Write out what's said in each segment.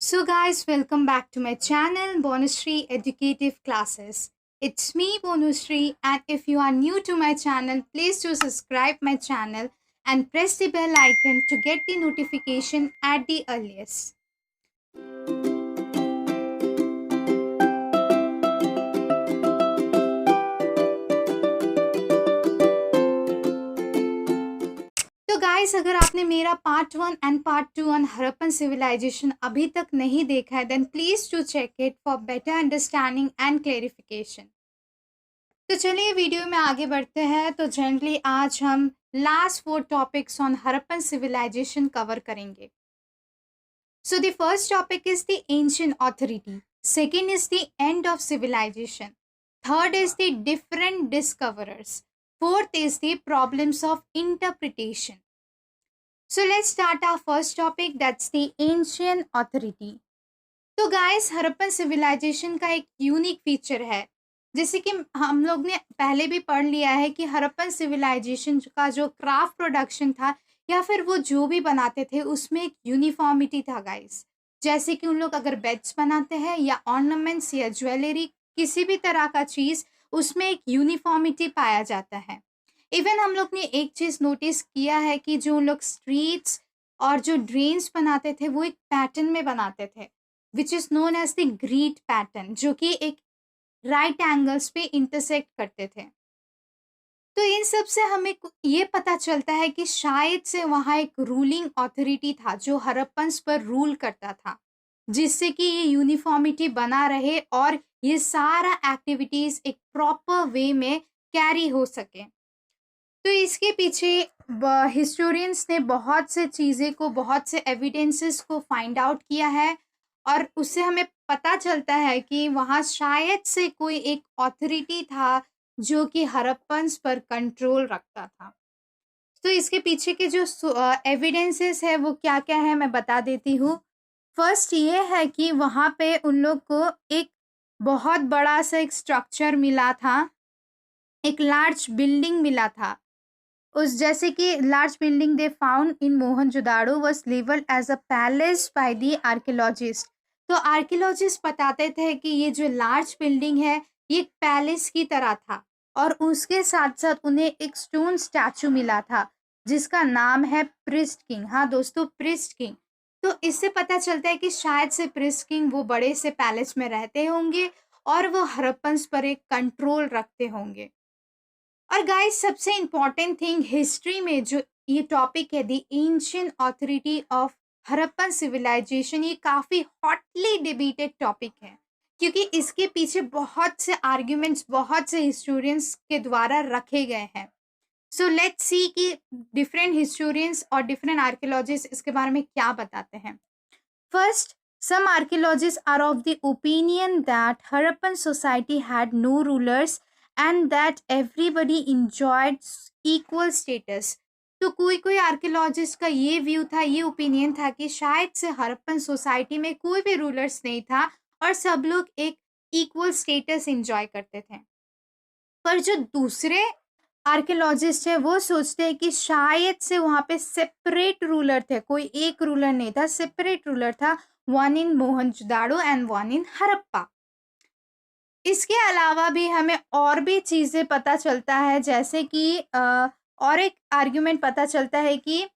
So guys, welcome back to my channel Bonushree Educative Classes. It's me Bonushree, and if you are new to my channel, please do subscribe my channel and press the bell icon to get the notification at the earliest. तो guys, अगर आपने मेरा part 1 and part 2 on Harappan civilization अभी तक नहीं देखा है, then please to check it for better understanding and clarification. तो चलिए वीडियो में आगे बढ़ते हैं। तो जनरली आज हम last 4 topics on Harappan civilization cover करेंगे। So the first topic is the ancient authority, second is the end of civilization, third is the different discoverers, fourth is the problems of interpretation. So let's start our first topic, that's the ancient authority. तो guys, Harappan civilization का एक unique feature है, जैसे कि हम लोग ने पहले भी पढ़ लिया है कि हड़प्पन सिविलाइजेशन का जो क्राफ्ट प्रोडक्शन था या फिर वो जो भी बनाते थे उसमें एक यूनिफॉर्मिटी था गाइस। जैसे कि उन लोग अगर बेड्स बनाते हैं या ऑर्नामेंट्स या ज्वेलरी, किसी भी तरह का चीज़, उसमें एक यूनिफॉर्मिटी पाया जाता है। इवन हम लोग ने एक चीज़ नोटिस किया है कि जो लोग स्ट्रीट्स और जो ड्रेन्स बनाते थे वो एक पैटर्न में बनाते थे, which is known as the grid pattern, जो कि एक राइट एंगल्स पे इंटरसेक्ट करते थे। तो इन सब से हमें ये पता चलता है कि शायद से वहाँ एक रूलिंग अथॉरिटी था जो हड़प्पन्स पर रूल करता था, जिससे कि ये यूनिफॉर्मिटी बना रहे और ये सारा एक्टिविटीज़ एक प्रॉपर वे में कैरी हो सके। तो इसके पीछे हिस्टोरियंस ने बहुत से चीज़ें को, बहुत से एविडेंसेस को फाइंड आउट किया है और उससे हमें पता चलता है कि वहाँ शायद से कोई एक अथॉरिटी था जो कि हड़प्पन्स पर कंट्रोल रखता था। तो इसके पीछे के जो एविडेंसेस है वो क्या क्या है मैं बता देती हूँ। फर्स्ट ये है कि वहाँ पे उन लोग को एक बहुत बड़ा सा एक स्ट्रक्चर मिला था, एक लार्ज बिल्डिंग मिला था। उस जैसे कि large building they found in Mohenjodaro was labelled as a palace by the archaeologist. तो आर्कियोलॉजिस्ट बताते थे कि ये जो लार्ज बिल्डिंग है ये एक पैलेस की तरह था, और उसके साथ साथ उन्हें एक स्टोन स्टैचू मिला था जिसका नाम है प्रिस्ट किंग। हाँ दोस्तों, प्रिस्ट किंग। तो इससे पता चलता है कि शायद से प्रिस्ट किंग वो बड़े से पैलेस में रहते होंगे और वो हड़प्पन्स पर एक कंट्रोल रखते होंगे। और गाइस, सबसे इम्पॉर्टेंट थिंग हिस्ट्री में जो ये टॉपिक है, the ancient authority of Harappan civilization, ये काफ़ी हॉटली डिबेटेड टॉपिक है क्योंकि इसके पीछे बहुत से आर्ग्यूमेंट्स बहुत से हिस्टोरियंस के द्वारा रखे गए हैं। सो लेट्स सी कि डिफरेंट हिस्टोरियंस और डिफरेंट आर्कियोलॉजिस्ट इसके बारे में क्या बताते हैं। First, some archaeologists are of the opinion that Harappan society had no rulers and that everybody enjoyed equal status. तो कोई कोई आर्कियोलॉजिस्ट का ये व्यू था, ये ओपिनियन था कि शायद से हड़प्पन सोसाइटी में कोई भी रूलर्स नहीं था और सब लोग एक इक्वल स्टेटस एंजॉय करते थे। पर जो दूसरे आर्कियोलॉजिस्ट है वो सोचते हैं कि शायद से वहाँ पे सेपरेट रूलर थे, कोई एक रूलर नहीं था, सेपरेट रूलर था, one in Mohenjodaro and one in Harappa. इसके अलावा भी हमें और भी चीज़ें पता चलता है, जैसे कि और एक आर्ग्यूमेंट पता चलता है कि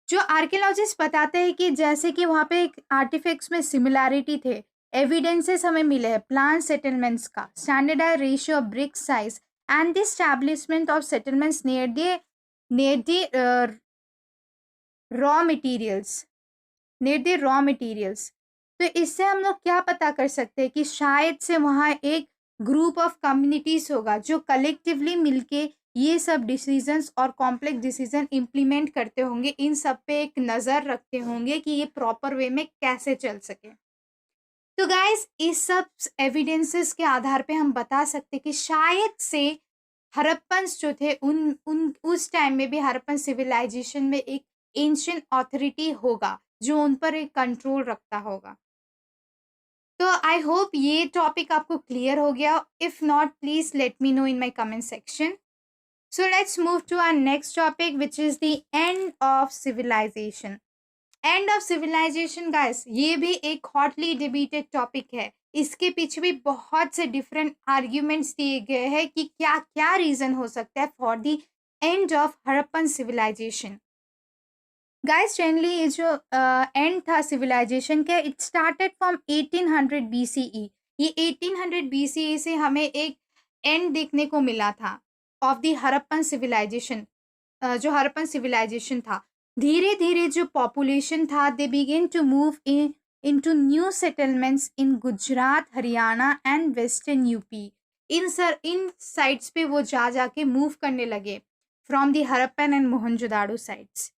जो आर्कियोलॉजिस्ट बताते हैं कि जैसे कि वहाँ पे एक आर्टिफैक्ट्स में सिमिलैरिटी थे, एविडेंसेस हमें मिले हैं प्लान सेटलमेंट्स का, standardized ratio of brick size and the establishment of settlements near the raw materials near the raw materials. तो इससे हम लोग क्या पता कर सकते हैं कि शायद से वहाँ एक ग्रुप ऑफ कम्युनिटीज़ होगा जो कलेक्टिवली मिलके ये सब डिसीजंस और कॉम्प्लेक्स डिसीजन इम्प्लीमेंट करते होंगे, इन सब पे एक नज़र रखते होंगे कि ये प्रॉपर वे में कैसे चल सके। तो गाइस, इस सब एविडेंसेस के आधार पे हम बता सकते कि शायद से हड़प्पन्स जो थे उन उन उस टाइम में भी हड़प्पन सिविलाइजेशन में एक एंशिएंट ऑथोरिटी होगा जो उन पर एक कंट्रोल रखता होगा। तो आई होप ये टॉपिक आपको क्लियर हो गया। If not, please let me know in my comment section. So let's move to our next topic, which is the end of civilization. End of civilization guys, ये भी एक hotly debated topic है। इसके पीछे भी बहुत से डिफरेंट आर्ग्यूमेंट्स दिए गए हैं कि क्या क्या रीजन हो सकता है for the end of Harappan civilization. Guys generally ये जो एंड था सिविलाइजेशन के, इट स्टार्टेड फ्रॉम 1800 BCE। ये 1800 BCE से हमें एक एंड देखने को मिला था ऑफ द हड़प्पन सिविलाइजेशन। जो हड़प्पन सिविलाइजेशन था, धीरे धीरे जो पॉपुलेशन था, they begin to move into new settlements in Gujarat, Haryana and western UP. इन साइड्स पे वो जा जाके मूव करने लगे from the Harappan and Mohenjodaro sides.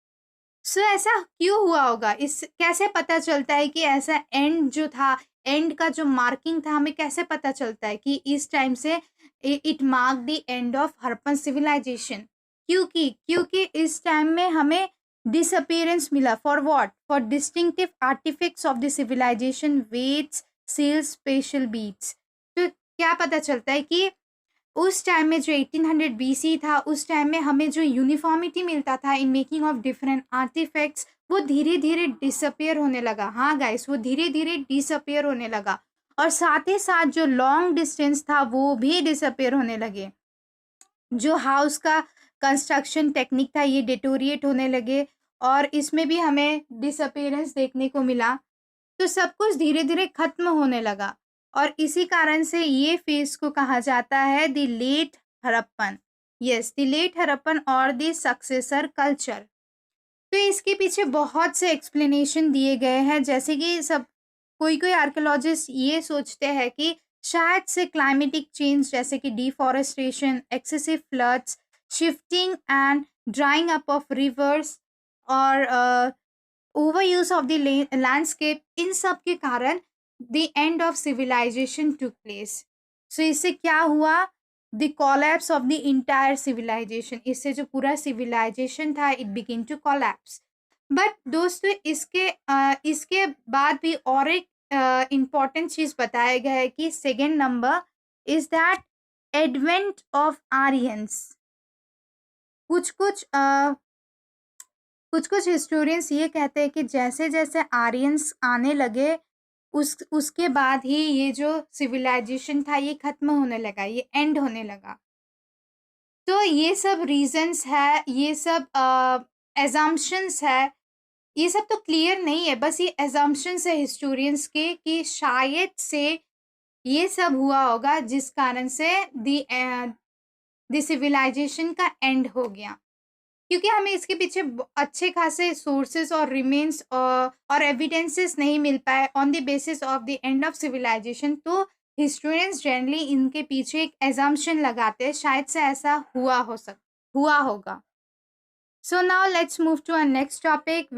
So ऐसा क्यों हुआ होगा, इस कैसे पता चलता है कि ऐसा एंड जो था, एंड का जो मार्किंग था, हमें कैसे पता चलता है कि इस टाइम से it mark the end of Harappan civilization? क्योंकि इस टाइम में हमें डिसअपीयरेंस मिला for what, for distinctive artifacts of the civilization, weights, seals, special beads. तो क्या पता चलता है कि उस टाइम में जो 1800 BC था, उस टाइम में हमें जो यूनिफॉर्मिटी मिलता था in making of different artifacts, वो धीरे धीरे डिसअपियर होने लगा। हाँ गाइस, वो धीरे धीरे डिसअपियर होने लगा। और साथ ही साथ जो लॉन्ग डिस्टेंस था वो भी डिसअपियर होने लगे। जो हाउस का कंस्ट्रक्शन टेक्निक था, ये डिटोरिएट होने लगे और इसमें भी हमें डिसअपियरेंस देखने को मिला। तो सब कुछ धीरे धीरे खत्म होने लगा और इसी कारण से ये फेज को कहा जाता है the late Harappan. Yes, the late Harappan और द सक्सेसर कल्चर। तो इसके पीछे बहुत से एक्सप्लेनेशन दिए गए हैं, जैसे कि सब कोई आर्कियोलॉजिस्ट ये सोचते हैं कि शायद से क्लाइमेटिक चेंज जैसे कि deforestation, excessive floods, shifting and drying up of rivers और over use of the landscape, इन सब के कारण the end of civilization took place. So इससे क्या हुआ, the collapse of the entire civilization. इससे जो पूरा सिविलाइजेशन था, it begin to collapse. But दोस्तों, इसके बाद भी और एक इम्पॉर्टेंट चीज बताया गया है कि second number is that advent of Aryans. कुछ हिस्टोरियंस ये कहते हैं कि जैसे जैसे आर्यंस आने लगे, उसके बाद ही ये जो सिविलाइजेशन था ये खत्म होने लगा, ये एंड होने लगा। तो ये सब रीजंस है, ये सब एजम्पशंस है, ये सब तो क्लियर नहीं है, बस ये एजम्पशंस है हिस्टोरियंस के कि शायद से ये सब हुआ होगा जिस कारण से द सिविलाइजेशन का एंड हो गया। क्योंकि हमें इसके पीछे अच्छे खासे सोर्सेस और रिमेन्स और एविडेंसेस नहीं मिल पाए on the basis of the end of civilization. तो हिस्टोरियंस जनरली इनके पीछे एक एजम्पशन लगाते हैं, शायद से ऐसा हुआ होगा। So now let's move to our next topic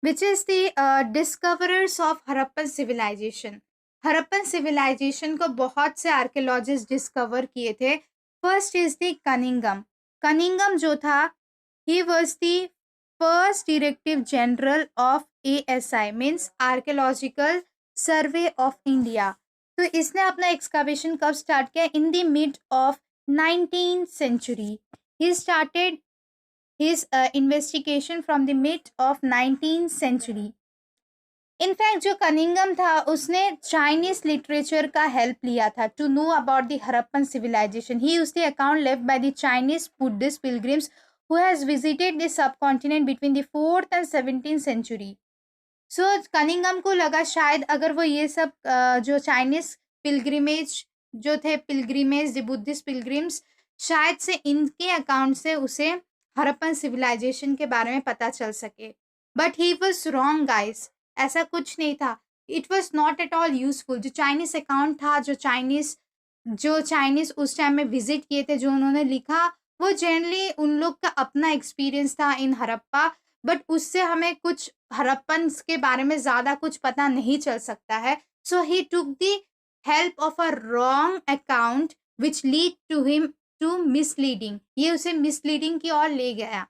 which is the discoverers of Harappan civilization. Harappan civilization को बहुत से आर्कियोलॉजिस्ट डिस्कवर किए थे। फर्स्ट इज द कनिंगम जो था, he was the first directive general of ASI means archaeological survey of India. तो इसने अपना एक्सकावेशन कब स्टार्ट किया, in the mid of 19th century। He started his investigation from the mid of 19th century। In fact जो कनिंगम था उसने Chinese literature का हेल्प लिया था to know about the Harappan civilization. He used the account left by the Chinese Buddhist pilgrims who has visited the subcontinent between the 4th and 17th century। So Cunningham को लगा शायद अगर वो ये सब जो चाइनीज पिलग्रिमेज जो थे, पिलग्रिमेज द बुद्धिस्ट पिलग्रिम्स, शायद से इनके अकाउंट से उसे हड़प्पन सिविलाइजेशन के बारे में पता चल सके। But he was wrong guys, ऐसा कुछ नहीं था। It was not at all useful. जो चाइनीज अकाउंट था, जो चाइनीज उस टाइम में विजिट किए थे, जो उन्होंने लिखा, वो जनरली उन लोग का अपना एक्सपीरियंस था इन हड़प्पा। बट उससे हमें कुछ हड़प्पन के बारे में ज़्यादा कुछ पता नहीं चल सकता है। So he took the help of a wrong account which lead to him to misleading. ये उसे मिसलीडिंग की ओर ले गया।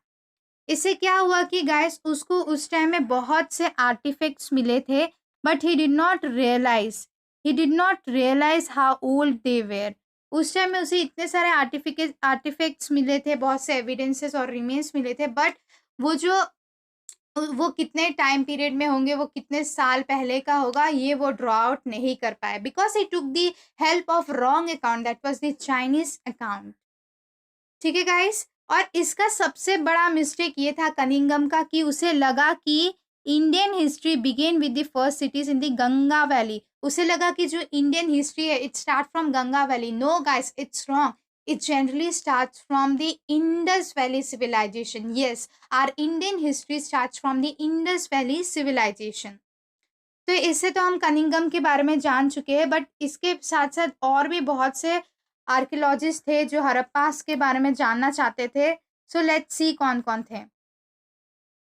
इससे क्या हुआ कि गाइस उसको उस टाइम में बहुत से आर्टिफैक्ट्स मिले थे, but he did not realize how old they were. उस टाइम में उसे इतने सारे आर्टिफैक्ट्स मिले थे, बहुत से एविडेंसेस और रिमेन्स मिले थे, बट वो जो वो कितने टाइम पीरियड में होंगे, वो कितने साल पहले का होगा, ये वो ड्रॉ आउट नहीं कर पाए, because he took the help of wrong account, that was the Chinese account. ठीक है गाइस। और इसका सबसे बड़ा मिस्टेक ये था कनिंगम का कि उसे लगा कि Indian history began with the first cities in the Ganga valley. उसे लगा कि जो इंडियन हिस्ट्री है it start from Ganga valley. No guys, it's wrong. It generally starts from the Indus Valley civilization. Yes, our Indian history starts from the Indus Valley civilization. तो इससे तो हम Cunningham के बारे में जान चुके हैं, बट इसके साथ साथ और भी बहुत से आर्कियोलॉजिस्ट थे जो हड़प्पास के बारे में जानना चाहते थे। सो लेट्स सी कौन कौन थे।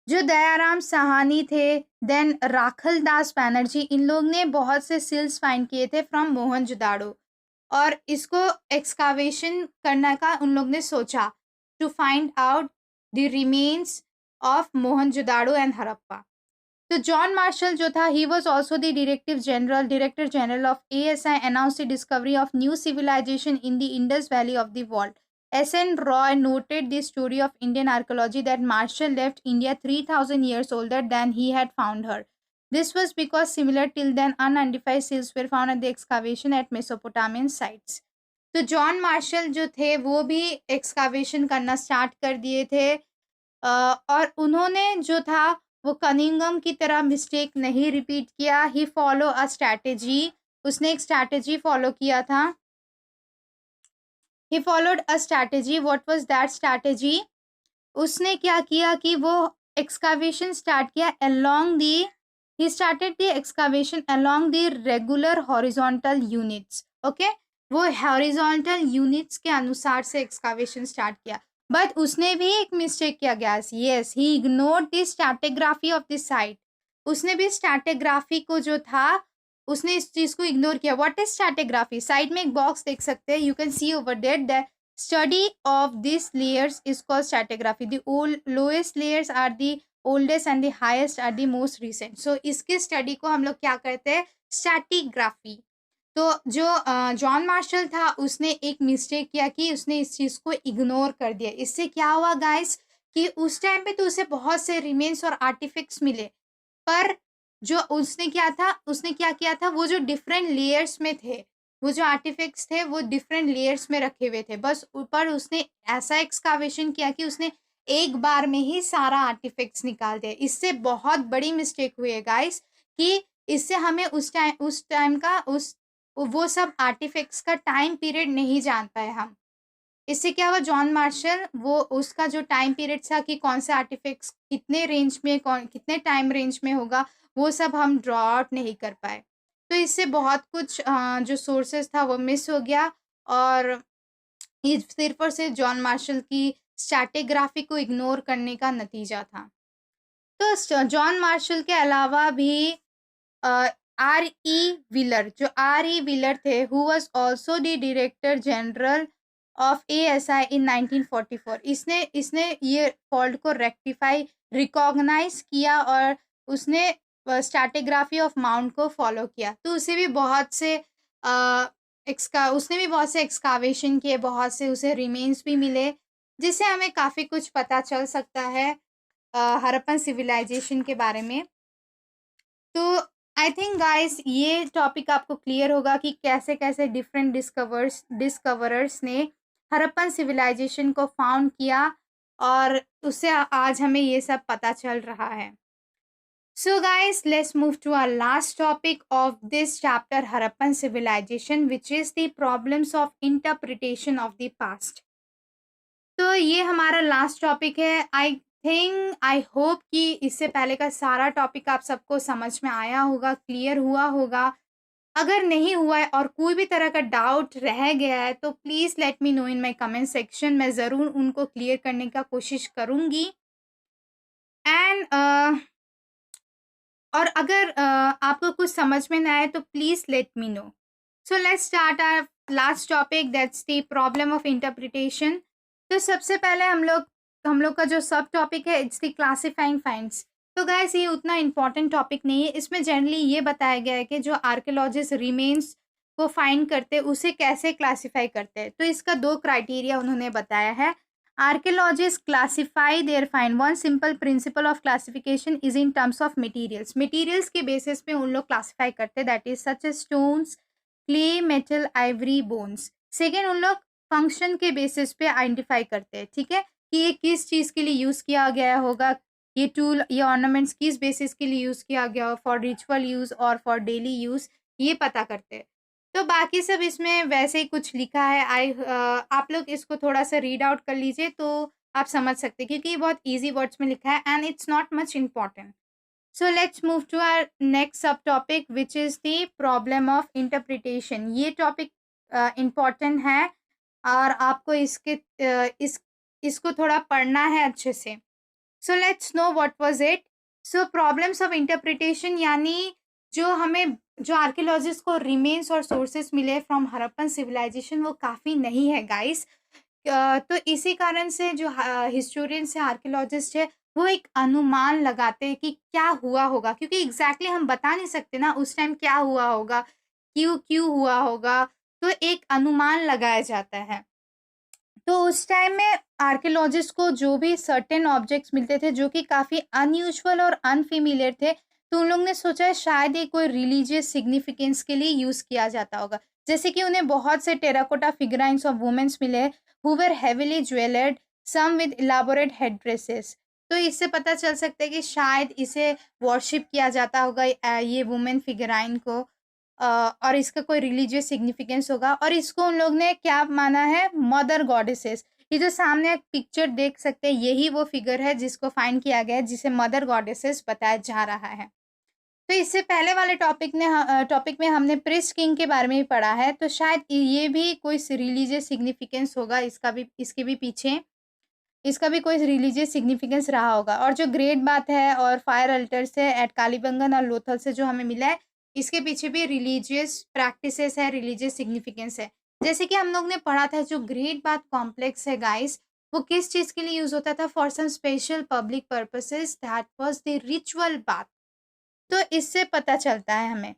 जो दयाराम साहनी थे, देन राखल दास बैनर्जी, इन लोग ने बहुत से सील्स फाइंड किए थे फ्रॉम मोहनजोदाड़ो, और इसको एक्सकावेशन करने का उन लोग ने सोचा to find out the remains of Mohenjodaro and Harappa. तो जॉन मार्शल जो था, he was also the director general of ASI, announce the discovery of new civilization in the Indus valley of the world. S.N. Roy noted the story of Indian archaeology that Marshall left India 3,000 years older than he had found her. This was because similar till then unidentified seals were found at the excavation at Mesopotamian sites. तो John Marshall जो थे वो भी excavation करना start कर दिए थे, और उन्होंने जो था वो कनिंगम की तरह मिस्टेक नहीं रिपीट किया। ही फॉलो अ स्ट्रैटेजी, उसने एक स्ट्रैटेजी फॉलो किया था। He followed a strategy. What was that strategy? उसने क्या किया कि वो एक्सकावेशन स्टार्ट किया along the he started the excavation along the regular horizontal units. Okay, वो हॉरिजॉन्टल यूनिट्स के अनुसार से एक्सकावेशन स्टार्ट किया, बट उसने भी एक मिस्टेक किया gas. Yes, he ignored the stratigraphy of the site. उसने भी स्ट्रैटिग्राफी को जो था उसने इस चीज को इग्नोर किया। What is stratigraphy? साइड में एक बॉक्स देख सकते हैं, you can see over there that study of these layers is called stratigraphy. The lowest layers are the oldest and the highest are the most recent. So इसके study को हम लोग क्या करते हैं? स्ट्रैटिग्राफी। तो जो जॉन मार्शल था उसने एक मिस्टेक किया कि उसने इस चीज़ को इग्नोर कर दिया। इससे क्या हुआ गाइस कि उस टाइम पे तो उसे बहुत से रिमेन्स और आर्टिफिक्ट्स मिले, पर जो उसने क्या किया था, वो जो डिफरेंट लेयर्स में थे, वो जो आर्टिफैक्ट्स थे वो डिफरेंट लेयर्स में रखे हुए थे। बस ऊपर उसने ऐसा एक्सकावेशन किया कि उसने एक बार में ही सारा आर्टिफैक्ट्स निकाल दिया। इससे बहुत बड़ी मिस्टेक हुई है गाइस कि इससे हमें उस टाइम का वो सब आर्टिफैक्ट्स का टाइम पीरियड नहीं जान पाए हम। इससे क्या हुआ, जॉन मार्शल वो उसका जो टाइम पीरियड था कि कौन से आर्टिफैक्ट्स कितने रेंज में, कौन कितने टाइम रेंज में होगा, वो सब हम ड्रॉ आउट नहीं कर पाए। तो इससे बहुत कुछ जो सोर्सेस था वो मिस हो गया, और ये सिर्फ और सिर्फ जॉन मार्शल की स्ट्रैटिग्राफी को इग्नोर करने का नतीजा था। तो जॉन मार्शल के अलावा भी जो R.E. व्हीलर थे, who was also the director general of ASI इन 1944। इसने ये फॉल्ट को रेक्टिफाई, रिकॉग्नाइज किया, और उसने स्ट्रैटिग्राफी ऑफ माउंट को फॉलो किया। तो उसने भी बहुत से एक्सकावेशन किए, बहुत से उसे रिमेन्स भी मिले, जिससे हमें काफ़ी कुछ पता चल सकता है हड़प्पन सिविलाइजेशन के बारे में। तो आई थिंक गाइस ये टॉपिक आपको क्लियर होगा कि कैसे कैसे डिफरेंट डिस्कवरर्स ने हड़प्पन सिविलाइजेशन को फाउंड किया, और उससे आज हमें ये सब पता चल रहा है। So guys, let's move to our last topic of this chapter, Harappan civilization, which is the problems of interpretation of the past. तो ये हमारा लास्ट टॉपिक है। आई होप कि इससे पहले का सारा टॉपिक आप सबको समझ में आया होगा, क्लियर हुआ होगा। अगर नहीं हुआ है और कोई भी तरह का डाउट रह गया है तो please let me know in my comment section. मैं ज़रूर उनको क्लियर करने का कोशिश करूँगी। एंड और अगर आपको कुछ समझ में ना आए तो please let me know. So let's start our last topic, that's the problem of interpretation. तो सबसे पहले हम लोग का जो सब टॉपिक है, इट्स द क्लासिफाइंग फाइंड्स। तो गाइस ये उतना इम्पॉर्टेंट टॉपिक नहीं है। इसमें जनरली ये बताया गया है कि जो आर्कियोलॉजिस्ट रिमेन्स को फाइंड करते उसे कैसे क्लासीफाई करते हैं। तो इसका 2 क्राइटेरिया उन्होंने बताया है। Archaeologists classify their find. One simple principle of classification is in terms of materials. Materials के basis पे उन लोग classify करते हैं, that is such as stones, clay, metal, ivory, bones. Second, उन लोग function के basis पे identify करते हैं, ठीक है, कि ये किस चीज़ के लिए use किया गया होगा, ये टूल, ये ऑर्नामेंट्स किस बेसिस के लिए यूज़ किया गया, फॉर रिचुअल यूज़ और फॉर डेली यूज़, ये पता करते हैं। तो बाकी सब इसमें वैसे ही कुछ लिखा है। आप लोग इसको थोड़ा सा रीड आउट कर लीजिए तो आप समझ सकते हैं, क्योंकि ये बहुत ईजी वर्ड्स में लिखा है and it's not much important. So let's move to our next sub topic which is the problem of interpretation. ये टॉपिक इम्पॉर्टेंट है और आपको इसको थोड़ा पढ़ना है अच्छे से। So let's know what was it. So problems of interpretation यानी जो आर्कियोलॉजिस्ट को रिमेन्स और सोर्सेस मिले फ्रॉम हड़प्पन सिविलाइजेशन वो काफ़ी नहीं है गाइस। तो इसी कारण से जो हिस्टोरियंस है, आर्कियोलॉजिस्ट है, वो एक अनुमान लगाते हैं कि क्या हुआ होगा, क्योंकि एग्जैक्टली हम बता नहीं सकते ना उस टाइम क्या हुआ होगा, क्यों क्यों हुआ होगा, तो एक अनुमान लगाया जाता है। तो उस टाइम में आर्कियोलॉजिस्ट को जो भी सर्टेन ऑब्जेक्ट्स मिलते थे जो कि काफ़ी अनयूजुअल और अनफेमिलियर थे, तो उन लोग ने सोचा शायद ये कोई रिलीजियस सिग्निफिकेंस के लिए यूज़ किया जाता होगा। जैसे कि उन्हें बहुत से टेराकोटा फिगराइंस ऑफ वुमेन्स मिले who were heavily jewelled, some with elaborate head dresses. तो इससे पता चल सकता है कि शायद इसे वर्शिप किया जाता होगा, ये वुमेन फिगराइन को, और इसका कोई रिलीजियस सिग्निफिकेंस होगा। और इसको उन लोग ने क्या माना है, मदर गॉडेसेस। ये जो सामने एक पिक्चर देख सकते हैं यही वो फिगर है जिसको फाइंड किया गया है, जिसे मदर गॉडेसेस बताया जा रहा है। तो इससे पहले वाले टॉपिक में हमने प्रिस्ट किंग के बारे में भी पढ़ा है, तो शायद ये भी कोई रिलीजियस सिग्निफिकेंस होगा, इसके भी पीछे इसका भी कोई रिलीजियस सिग्निफिकेंस रहा होगा। और जो ग्रेट बात है और फायर अल्टर्स है एट कालीबंगन और लोथल से जो हमें मिला है, इसके पीछे भी रिलीजियस प्रैक्टिसेस है, रिलीजियस सिग्निफिकेंस है। जैसे कि हम लोग ने पढ़ा था जो ग्रेट बात कॉम्प्लेक्स है गाइस, वो किस चीज़ के लिए यूज़ होता था, for some special public purposes, that was the ritual bath. तो इससे पता चलता है हमें।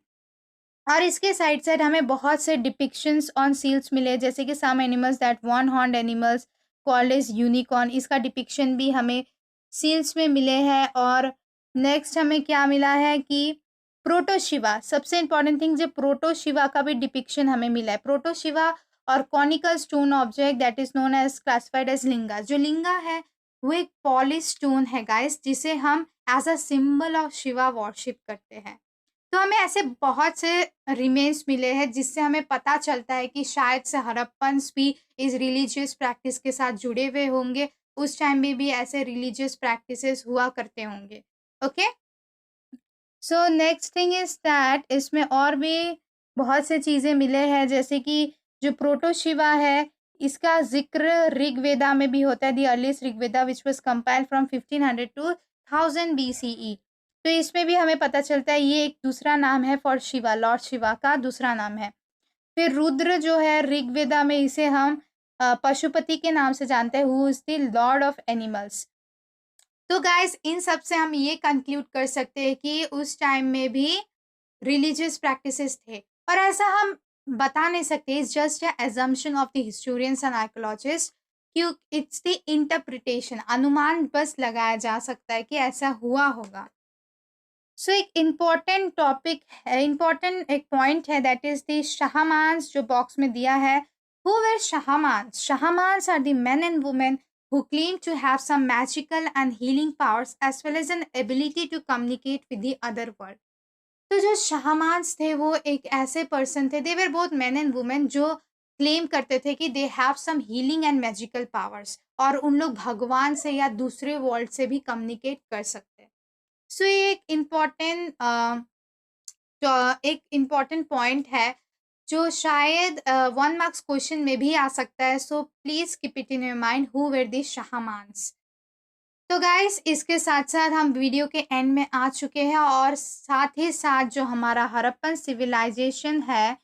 और इसके साइड साइड हमें बहुत से डिपिक्शंस ऑन सील्स मिले, जैसे कि some animals that one horned animals called as unicorn, इसका डिपिक्शन भी हमें सील्स में मिले हैं। और नेक्स्ट हमें क्या मिला है कि प्रोटोशिवा, सबसे इंपॉर्टेंट थिंग, जो प्रोटोशिवा का भी डिपिक्शन हमें मिला है। प्रोटोशिवा और conical stone object that is known as classified as linga. जो लिंगा है वो एक पॉलिश स्टोन है गाइस, जिसे हम as a symbol of Shiva worship करते हैं। तो हमें ऐसे बहुत से रिमेन्स मिले हैं जिससे हमें पता चलता है कि शायद से हड़प्पन्स भी इस रिलीजियस प्रैक्टिस के साथ जुड़े हुए होंगे, उस टाइम में भी ऐसे रिलीजियस प्रैक्टिसेस हुआ करते होंगे। Okay, so next thing is that इसमें और भी बहुत से चीज़ें मिले हैं, जैसे कि जो प्रोटोशिवा है इसका जिक्र ऋग्वेदा में भी होता है, the earliest Rigveda which was compiled from 1500 to 1000 BCE। तो इसमें भी हमें पता चलता है ये एक दूसरा नाम है फॉर शिवा, लॉर्ड शिवा का दूसरा नाम है। फिर रुद्र जो है ऋग्वेदा में इसे हम पशुपति के नाम से जानते हैं, who is the Lord of animals. तो गाइस इन सब से हम ये कंक्लूड कर सकते हैं कि उस टाइम में भी रिलीजियस प्रैक्टिसेस थे, और ऐसा हम बता नहीं सकते, it's just a assumption of the historians and archaeologist, क्यों इट्स द इंटरप्रिटेशन, अनुमान बस लगाया जा सकता है कि ऐसा हुआ होगा। सो एक इम्पॉर्टेंट टॉपिक है, इम्पॉर्टेंट एक पॉइंट है, दैट इज द शाहमान्स, जो बॉक्स में दिया है। Who were shamans? Shamans are the men and women who claim to have some magical and healing powers as well as an ability to communicate with the other world। तो जो शाहमान्स थे वो एक ऐसे पर्सन थे, they were both men and women, जो claim करते थे कि they have some healing and magical powers, और उन लोग भगवान से या दूसरे वर्ल्ड से भी कम्युनिकेट कर सकते हैं। सो ये एक इम्पॉर्टेंट पॉइंट है जो शायद 1 मार्क्स क्वेश्चन में भी आ सकता है। So please keep it in your mind, who were the shamans. तो गाइस इसके साथ साथ हम वीडियो के एंड में आ चुके हैं, और साथ ही साथ जो हमारा हड़प्पन सिविलाइजेशन है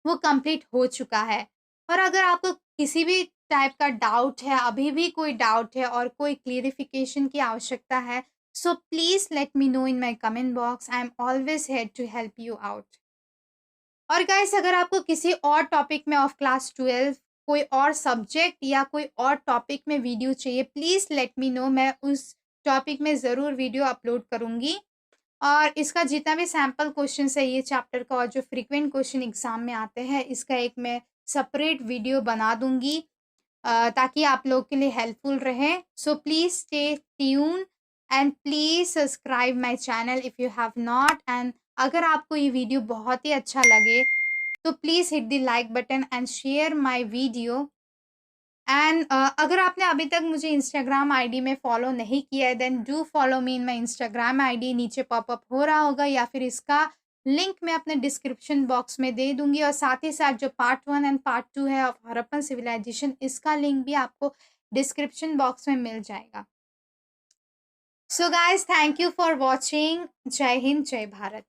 वो कंप्लीट हो चुका है। और अगर आपको किसी भी टाइप का डाउट है, अभी भी कोई डाउट है और कोई क्लियरिफिकेशन की आवश्यकता है, so please let me know in my comment box. I am always here to help you out. और गाइस अगर आपको किसी और टॉपिक में ऑफ क्लास 12 कोई और सब्जेक्ट या कोई और टॉपिक में वीडियो चाहिए, प्लीज़ लेट मी नो, मैं उस टॉपिक में ज़रूर वीडियो अपलोड करूँगी। और इसका जितना भी सैंपल क्वेश्चंस है ये चैप्टर का और जो फ्रीक्वेंट क्वेश्चन एग्ज़ाम में आते हैं, इसका एक मैं सेपरेट वीडियो बना दूँगी ताकि आप लोग के लिए हेल्पफुल रहे। So please stay tune and please subscribe my channel if you have not. And अगर आपको ये वीडियो बहुत ही अच्छा लगे तो please hit the like button and share my video. And अगर आपने अभी तक मुझे इंस्टाग्राम आईडी में फॉलो नहीं किया है then do follow me in my Instagram ID, नीचे पॉपअप हो रहा होगा या फिर इसका लिंक मैं अपने डिस्क्रिप्शन बॉक्स में दे दूंगी। और साथ ही साथ जो पार्ट 1 एंड पार्ट 2 है ऑफ हड़प्पन सिविलाइजेशन, इसका लिंक भी आपको डिस्क्रिप्शन बॉक्स में मिल जाएगा। So guys, thank you for watching. जय हिंद, जय भारत।